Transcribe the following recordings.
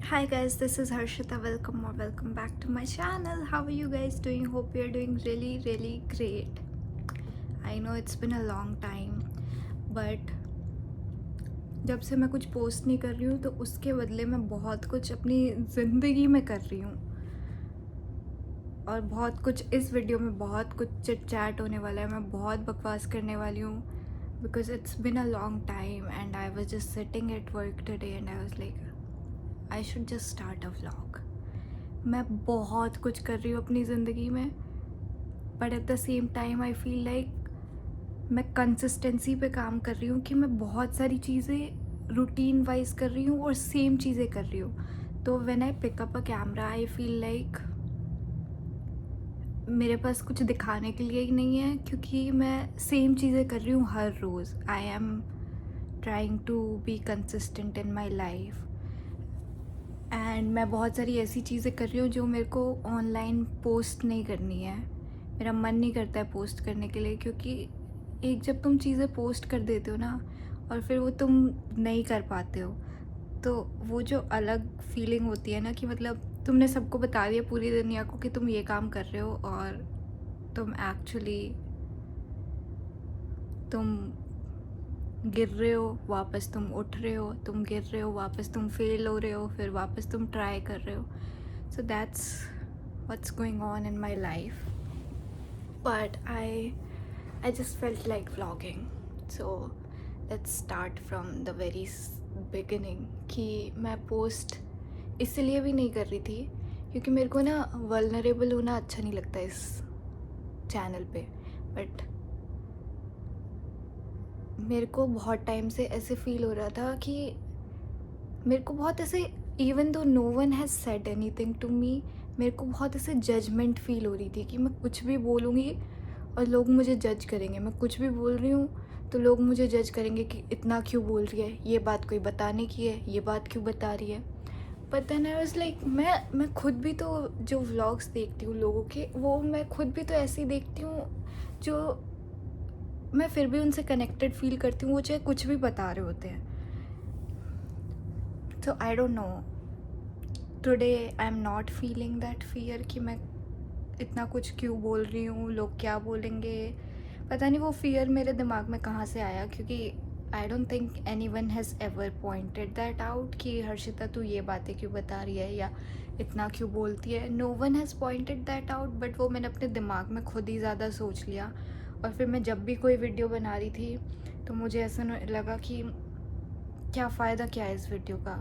Hi guys, this is Harshita. Welcome back to my channel. How are you guys doing? Hope you're doing really great. I know it's been a long time, but जब से मैं कुछ post नहीं कर रही हूँ तो उसके बदले मैं बहुत कुछ अपनी ज़िंदगी में कर रही हूँ और बहुत कुछ इस वीडियो में बहुत कुछ चिट चैट होने वाला है. मैं बहुत बकवास करने वाली हूँ because it's been a long time and I was just sitting at work today and I was like I should just start a vlog. मैं बहुत कुछ कर रही हूँ अपनी ज़िंदगी में but at the same time I feel like मैं कंसिस्टेंसी पे काम कर रही हूँ कि मैं बहुत सारी चीज़ें रूटीन वाइज कर रही हूँ और सेम चीज़ें कर रही हूँ. तो when I pick up a camera I feel like मेरे पास कुछ दिखाने के लिए ही नहीं है क्योंकि मैं सेम चीज़ें कर रही हूँ हर रोज़. I am trying to be consistent in my life and मैं बहुत सारी ऐसी चीज़ें कर रही हूँ जो मेरे को ऑनलाइन पोस्ट नहीं करनी है. मेरा मन नहीं करता है पोस्ट करने के लिए क्योंकि एक जब तुम चीज़ें पोस्ट कर देते हो ना और फिर वो तुम नहीं कर पाते हो तो वो जो अलग फीलिंग होती है ना कि मतलब तुमने सबको बता दिया पूरी दुनिया को कि तुम ये काम कर रहे हो और तुम एक्चुअली तुम गिर रहे हो, वापस तुम उठ रहे हो, तुम गिर रहे हो, वापस तुम फेल हो रहे हो, फिर वापस तुम ट्राई कर रहे हो. So that's what's going on in my life. But I just felt like vlogging. So let's start from the very beginning कि मैं पोस्ट इसलिए भी नहीं कर रही थी क्योंकि मेरे को ना वल्नरेबल होना अच्छा नहीं लगता इस चैनल पे. बट मेरे को बहुत टाइम से ऐसे फील हो रहा था कि मेरे को बहुत ऐसे even though no one has said anything to me मेरे को बहुत ऐसे जजमेंट फील हो रही थी कि मैं कुछ भी बोलूँगी और लोग मुझे जज करेंगे. मैं कुछ भी बोल रही हूँ तो लोग मुझे जज करेंगे कि इतना क्यों बोल रही है, ये बात कोई बताने की है, ये बात क्यों बता रही है. But then I was like मैं खुद भी तो जो व्लॉग्स देखती हूँ लोगों के वो मैं खुद भी तो ऐसे ही देखती हूँ जो मैं फिर भी उनसे कनेक्टेड फील करती हूँ वो चाहे कुछ भी बता रहे होते हैं. So I don't know today I am not feeling that fear कि मैं इतना कुछ क्यों बोल रही हूँ, लोग क्या बोलेंगे. पता नहीं वो फियर मेरे दिमाग में कहाँ से आया क्योंकि I don't think any one has ever pointed that out कि हर्षिता तू ये बातें क्यों बता रही है या इतना क्यों बोलती है. No one has pointed that out but वो मैंने अपने दिमाग में खुद ही ज़्यादा सोच लिया. और फिर मैं जब भी कोई वीडियो बना रही थी तो मुझे ऐसा लगा कि क्या फ़ायदा क्या है इस वीडियो का,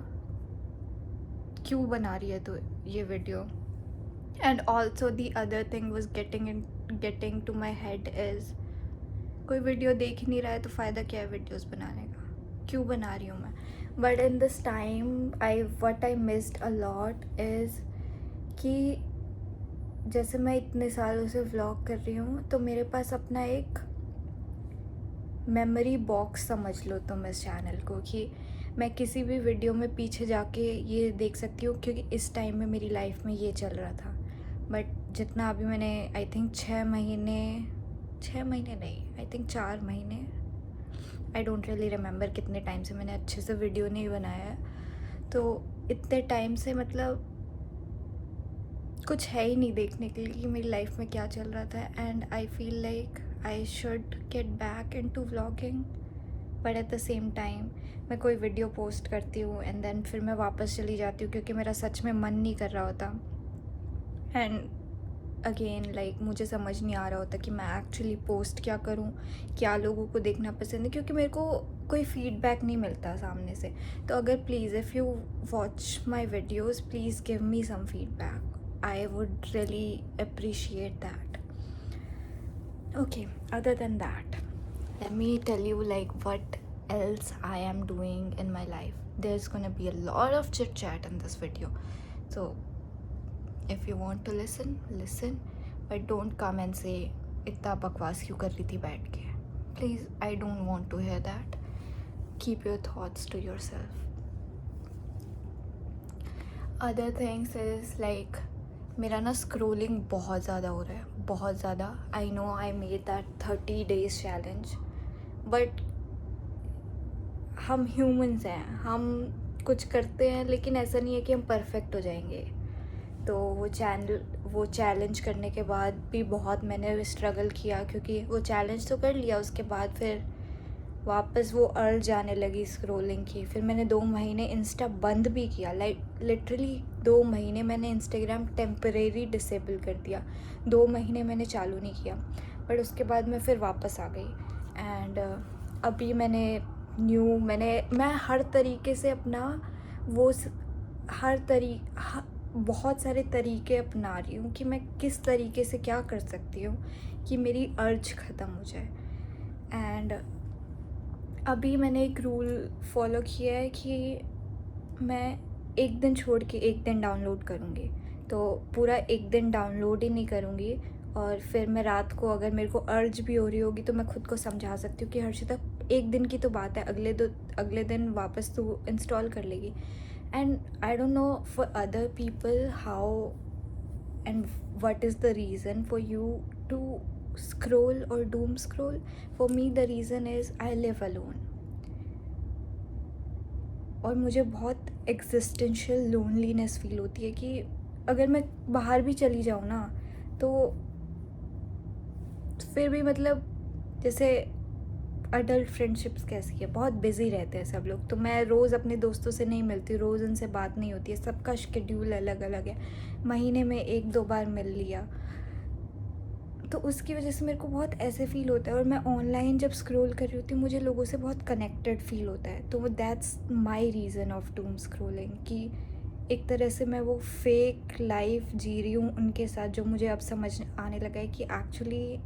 क्यों बना रही है तो ये video. And also the other thing was getting to my head is कोई वीडियो देख ही नहीं रहा है तो फ़ायदा क्या है वीडियोस बनाने का, क्यों बना रही हूँ मैं. But in this time what I missed a lot is कि जैसे मैं इतने सालों से व्लॉग कर रही हूँ तो मेरे पास अपना एक मेमोरी बॉक्स समझ लो तुम इस चैनल को कि मैं किसी भी वीडियो में पीछे जाके ये देख सकती हूँ क्योंकि इस टाइम में मेरी लाइफ में ये चल रहा था. बट जितना अभी मैंने आई थिंक 6 महीने नहीं आई थिंक 4 महीने आई डोंट रियली रिमेंबर कितने टाइम से मैंने अच्छे से वीडियो नहीं बनाया है. तो इतने टाइम से मतलब कुछ है ही नहीं देखने के लिए कि मेरी लाइफ में क्या चल रहा था. And I feel like I should get back into vlogging but at the same time मैं कोई वीडियो पोस्ट करती हूँ एंड देन फिर मैं वापस चली जाती हूँ क्योंकि मेरा सच में मन नहीं कर रहा होता. एंड अगेन लाइक मुझे समझ नहीं आ रहा होता कि मैं एक्चुअली पोस्ट क्या करूँ, क्या लोगों को देखना पसंद है क्योंकि मेरे को कोई फीडबैक नहीं मिलता सामने से. तो अगर please if you watch my videos please give me some feedback. I would really appreciate that. Okay, other than that, let me tell you like what else I am doing in my life. There's gonna be a lot of chit chat in this video. So if you want to listen, listen. But don't come and say इतना बकवास क्यों कर रही थी बैठ के. Please, I don't want to hear that. Keep your thoughts to yourself. Other things is like मेरा ना स्क्रोलिंग बहुत ज़्यादा हो रहा है, बहुत ज़्यादा. I know I made that 30 days challenge but हम ह्यूमंस हैं, हम कुछ करते हैं, लेकिन ऐसा नहीं है कि हम परफेक्ट हो जाएंगे। तो वो चैलेंज करने के बाद भी बहुत मैंने स्ट्रगल किया, क्योंकि वो चैलेंज तो कर लिया, उसके बाद फिर वापस वो अर्ज आने लगी स्क्रॉलिंग की। फिर मैंने 2 महीने इंस्टा बंद भी किया, लाइक लिटरली 2 महीने मैंने इंस्टाग्राम टेम्परेरी डिसेबल कर दिया। 2 महीने मैंने चालू नहीं किया, बट उसके बाद मैं फिर वापस आ गई। एंड अभी मैं हर तरीके से अपना वो बहुत सारे तरीके अपना रही हूँ कि मैं किस तरीके से क्या कर सकती हूँ कि मेरी अर्ज ख़त्म हो जाए। एंड अभी मैंने एक रूल फॉलो किया है कि मैं एक दिन छोड़ के एक दिन डाउनलोड करूँगी, तो पूरा एक दिन डाउनलोड ही नहीं करूँगी। और फिर मैं रात को अगर मेरे को अर्ज भी हो रही होगी तो मैं खुद को समझा सकती हूँ कि हर्षिता एक दिन की तो बात है, अगले दिन वापस तू इंस्टॉल कर लेगी। And I don't know for other people how and what is the reason for you to scroll or doom scroll. For me the reason is I live alone, और मुझे बहुत एग्जिस्टेंशियल लोनलीनेस फील होती है कि अगर मैं बाहर भी चली जाऊँ ना, तो फिर भी मतलब जैसे अडल्ट फ्रेंडशिप्स कैसी है, बहुत बिजी रहते हैं सब लोग, तो मैं रोज़ अपने दोस्तों से नहीं मिलती, रोज़ उनसे बात नहीं होती है, सबका शेड्यूल अलग अलग है, महीने में 1-2 बार मिल लिया। तो उसकी वजह से मेरे को बहुत ऐसे फ़ील होता है, और मैं ऑनलाइन जब स्क्रॉल कर रही होती हूँ मुझे लोगों से बहुत कनेक्टेड फ़ील होता है। तो that's my reason of doom scrolling, कि एक तरह से मैं वो फेक लाइफ जी रही हूँ उनके साथ, जो मुझे अब समझ आने लगा है कि actually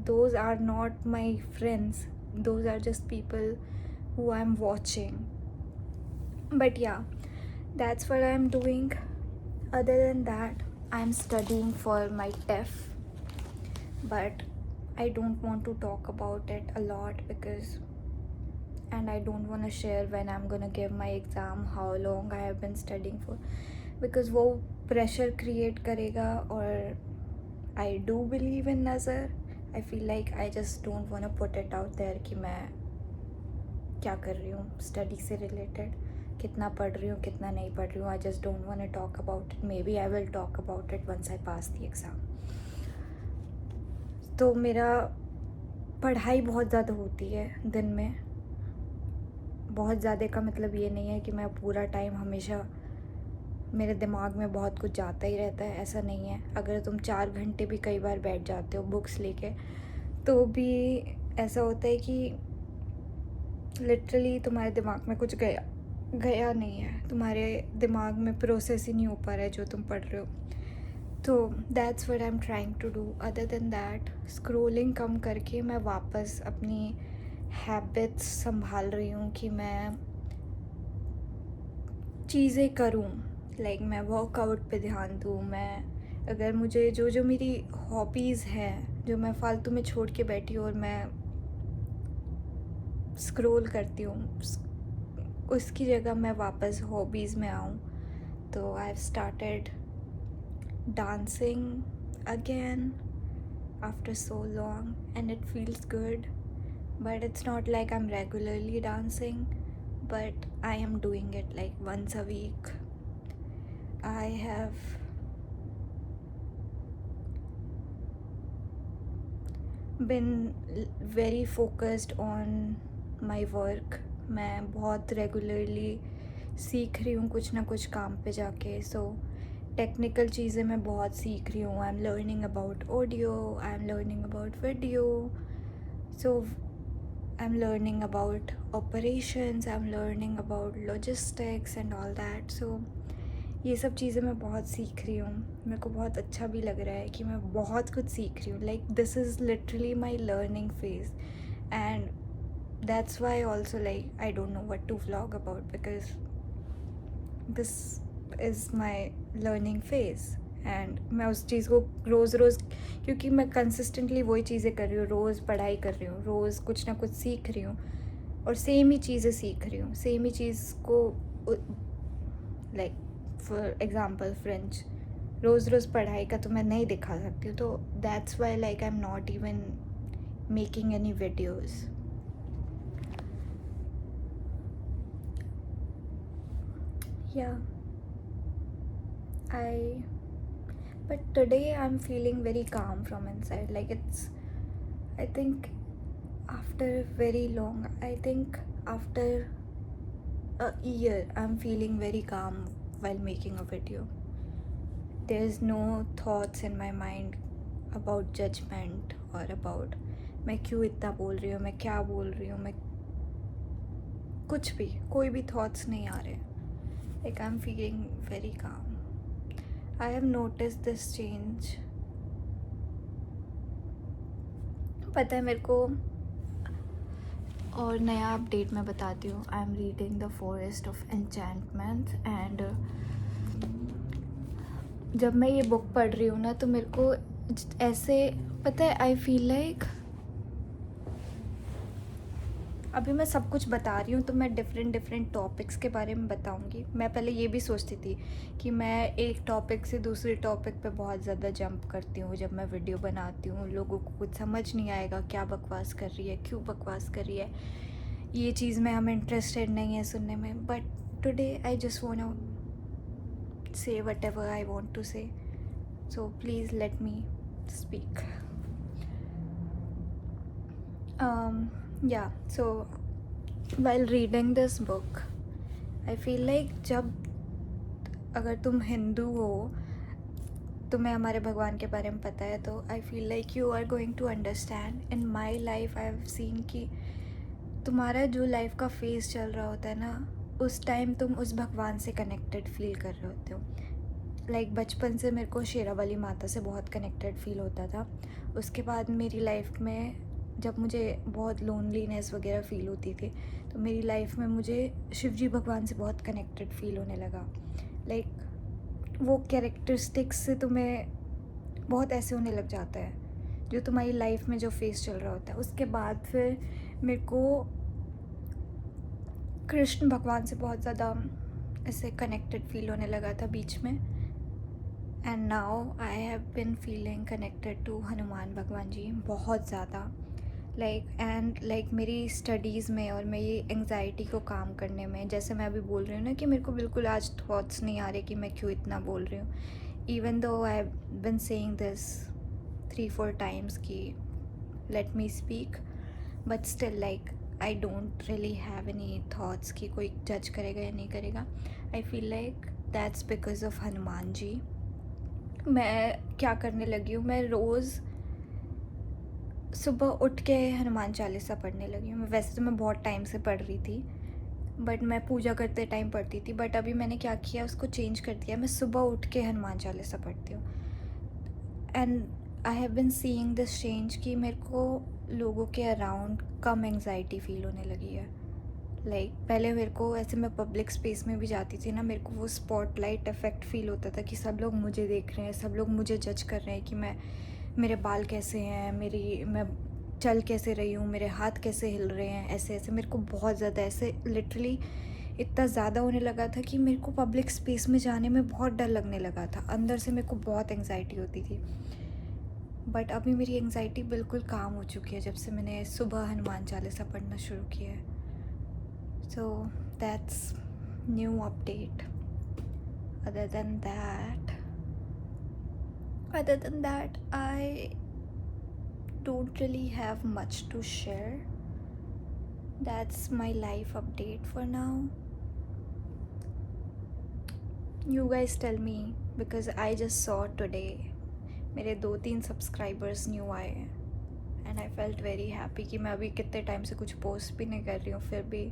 those are not my friends, those are just people who I am watching. But yeah, that's what I am doing. Other than that, I'm studying for my TEF, but I don't want to talk about it a lot and I don't want to share when I'm gonna give my exam, how long I have been studying for, because वो pressure create करेगा. और I do believe in नज़र. I feel like I just don't want to put it out there कि मैं क्या कर रही हूँ स्टडी से रिलेटेड, कितना पढ़ रही हूँ कितना नहीं पढ़ रही हूँ. I just don't want to talk about it. Maybe I will talk about it once I pass the exam. तो मेरा पढ़ाई बहुत ज़्यादा होती है दिन में. बहुत ज़्यादा का मतलब ये नहीं है कि मैं पूरा टाइम हमेशा मेरे दिमाग में बहुत कुछ जाता ही रहता है, ऐसा नहीं है. अगर तुम 4 घंटे भी कई बार बैठ जाते हो बुक्स लेके, तो भी ऐसा होता है कि लिटरली तुम्हारे दिमाग में कुछ गया नहीं है, तुम्हारे दिमाग में प्रोसेस ही नहीं हो पा रहा है जो तुम पढ़ रहे हो. तो that's what I am trying to do. Other than that, scrolling कम करके मैं वापस अपनी हैबिट्स संभाल रही हूँ कि मैं चीज़ें करूँ. लाइक मैं वर्कआउट पे ध्यान दूँ. मैं अगर मुझे जो मेरी हॉबीज़ हैं जो मैं फालतू में छोड़ के बैठी हूँ और मैं स्क्रॉल करती हूँ, उसकी जगह मैं वापस हॉबीज़ में आऊँ. तो I have started dancing again after so long and it feels good, but it's not like I'm regularly dancing, but I am doing it like once a week. I have been very focused on my work. मैं बहुत regularly सीख रही हूँ कुछ ना कुछ काम पे जाके. सो टेक्निकल चीज़ें मैं बहुत सीख रही हूँ. I am learning about audio, I am learning about video, so I am learning about operations, I am learning about logistics and all that. So ये सब चीज़ें मैं बहुत सीख रही हूँ. मेरे को बहुत अच्छा भी लग रहा है कि मैं बहुत कुछ सीख रही हूँ. Like this is literally my learning phase, and that's why also like I don't know what to vlog about, because this is my learning phase. एंड मैं उस चीज़ को रोज़ क्योंकि मैं कंसिस्टेंटली वही चीज़ें कर रही हूँ, रोज़ पढ़ाई कर रही हूँ, रोज़ कुछ ना कुछ सीख रही हूँ, और सेम ही चीज़ें सीख रही हूँ. सेम ही चीज़ को लाइक फॉर एग्ज़ाम्पल फ्रेंच, रोज़ पढ़ाई का तो मैं नहीं दिखा सकती हूँ. तो that's why like I am not even making any videos. Yeah, I but today I'm feeling very calm from inside. Like I think after very long, I think after a year, I'm feeling very calm while making a video. There's no thoughts in my mind about judgment or about मैं क्यों इतना बोल रही हूँ, मैं क्या बोल रही हूँ, मैं कुछ भी, कोई भी थॉट्स नहीं आ रहे. Like I'm feeling very calm. I have noticed this change. पता है मेरे को. और नया अपडेट मैं बताती हूँ. I am reading the forest of enchantment and जब मैं ये बुक पढ़ रही हूँ ना तो मेरे को ऐसे पता है आई फील लाइक अभी मैं सब कुछ बता रही हूँ तो मैं डिफरेंट टॉपिक्स के बारे में बताऊँगी. मैं पहले ये भी सोचती थी कि मैं एक टॉपिक से दूसरे टॉपिक पे बहुत ज़्यादा जंप करती हूँ जब मैं वीडियो बनाती हूँ. लोगों को कुछ समझ नहीं आएगा क्या बकवास कर रही है, क्यों बकवास कर रही है, ये चीज़ में हम इंटरेस्टेड नहीं है सुनने में. But today I just want to say whatever I want to say. So please let me speak. Yeah, so while reading this book, I feel like जब अगर तुम हिंदू हो तुम्हें हमारे भगवान के बारे में पता है तो I feel like you are going to understand. In my life I have seen कि तुम्हारा जो लाइफ का फेज़ चल रहा होता है ना उस टाइम तुम उस भगवान से कनेक्टेड फील कर रहे होते हो. लाइक बचपन से मेरे को शेरावाली माता से बहुत कनेक्टेड फील होता था. उसके बाद मेरी लाइफ में जब मुझे बहुत लोनलीनेस वगैरह फ़ील होती थी तो मेरी लाइफ में मुझे शिवजी भगवान से बहुत कनेक्टेड फ़ील होने लगा. लाइक वो कैरेक्टरिस्टिक्स से तुम्हें बहुत ऐसे होने लग जाता है जो तुम्हारी लाइफ में जो फेस चल रहा होता है. उसके बाद फिर मेरे को कृष्ण भगवान से बहुत ज़्यादा ऐसे कनेक्टेड फ़ील होने लगा था बीच में. And now I have been feeling connected to Hanuman भगवान जी बहुत ज़्यादा. लाइक मेरी स्टडीज़ में और मेरी एंग्जाइटी को काम करने में जैसे मैं अभी बोल रही हूँ ना कि मेरे को बिल्कुल आज थॉट्स नहीं आ रहे कि मैं क्यों इतना बोल रही हूँ. Even though I have been saying this 3-4 times कि let me speak but still like I don't really have any thoughts कि कोई जज करेगा या नहीं करेगा. I feel like that's because of Hanuman ji. मैं क्या करने लगी हूँ, मैं रोज़ सुबह उठ के हनुमान चालीसा पढ़ने लगी हूँ. वैसे तो मैं बहुत टाइम से पढ़ रही थी बट मैं पूजा करते टाइम पढ़ती थी. बट अभी मैंने क्या किया उसको चेंज कर दिया. मैं सुबह उठ के हनुमान चालीसा पढ़ती हूँ. And I have bin seeing this change कि मेरे को लोगों के अराउंड कम एंग्जाइटी फ़ील होने लगी है. लाइक पहले मेरे को ऐसे मैं पब्लिक स्पेस में भी जाती थी ना मेरे को वो स्पॉटलाइट इफ़ेक्ट फ़ील होता था कि सब लोग मुझे देख रहे हैं, सब लोग मुझे जज कर रहे हैं कि मेरे बाल कैसे हैं, मैं चल कैसे रही हूँ, मेरे हाथ कैसे हिल रहे हैं, ऐसे ऐसे मेरे को बहुत ज़्यादा ऐसे लिटरली इतना ज़्यादा होने लगा था कि मेरे को पब्लिक स्पेस में जाने में बहुत डर लगने लगा था. अंदर से मेरे को बहुत एंग्जाइटी होती थी. बट अभी मेरी एंग्जाइटी बिल्कुल काम हो चुकी है जब से मैंने सुबह हनुमान चालीसा पढ़ना शुरू किया है. So that's new update. Other than that, I don't really have much to share. That's my life update for now. You guys tell me because I just saw today मेरे 2-3 सब्सक्राइबर्स न्यू आए हैं and I felt very happy कि मैं अभी कितने time से कुछ post भी नहीं कर रही हूँ फिर भी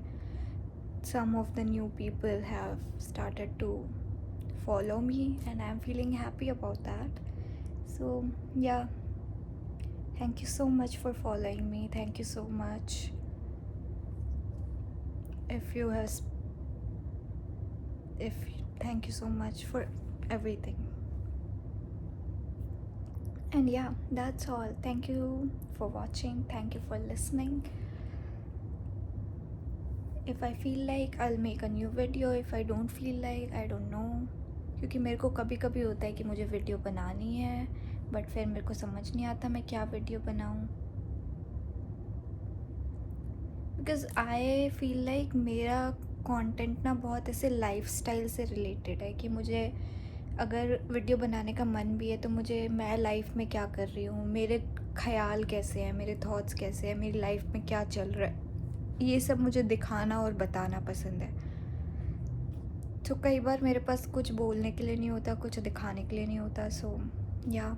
some of the new people have started to follow me and I'm feeling happy about that. So yeah, thank you so much for following me. Thank you so much. Thank you so much for everything. And yeah, that's all. Thank you for watching. Thank you for listening. If I feel like I'll make a new video. If I don't feel like, I don't know. क्योंकि मेरे को कभी कभी होता है कि मुझे video बनानी है बट फिर मेरे को समझ नहीं आता मैं क्या वीडियो बनाऊँ. बिकॉज़ आई फील लाइक मेरा कंटेंट ना बहुत ऐसे लाइफस्टाइल से रिलेटेड है कि मुझे अगर वीडियो बनाने का मन भी है तो मुझे मैं लाइफ में क्या कर रही हूँ, मेरे ख्याल कैसे हैं, मेरे थॉट्स कैसे हैं, मेरी लाइफ में क्या चल रहा है, ये सब मुझे दिखाना और बताना पसंद है। तो कई बार मेरे पास कुछ बोलने के लिए नहीं होता, कुछ दिखाने के लिए नहीं होता। So yeah,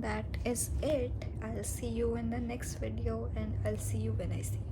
that is it. I will see you in the next video and I will see you when I see you.